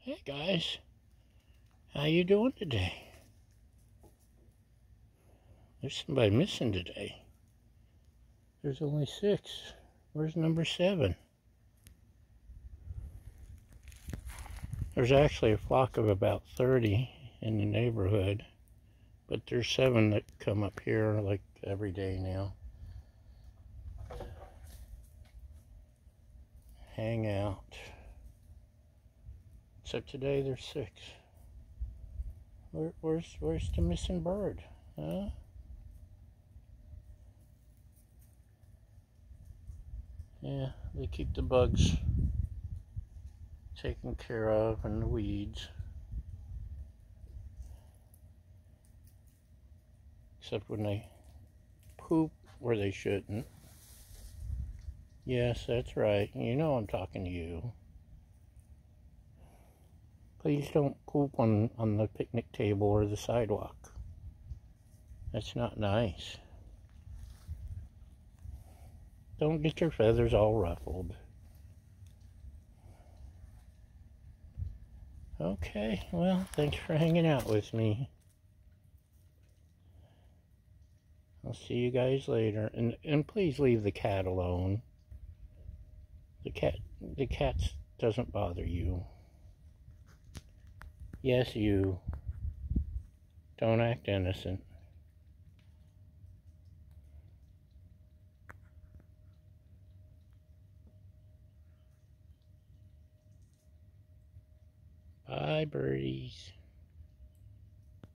Hey guys, how you doing today? There's somebody missing today. There's only 6. Where's number 7? There's actually a flock of about 30 in the neighborhood, but there's 7 that come up here like every day now. Hang out. Except today there's 6. Where's the missing bird? Huh? Yeah, they keep the bugs taken care of and the weeds. Except when they poop where they shouldn't. Yes, that's right. You know I'm talking to you. Please don't poop on the picnic table or the sidewalk. That's not nice. Don't get your feathers all ruffled. Okay, well, thanks for hanging out with me. I'll see you guys later. And please leave the cat alone. The cat doesn't bother you. Yes, you. Don't act innocent. Bye, birdies.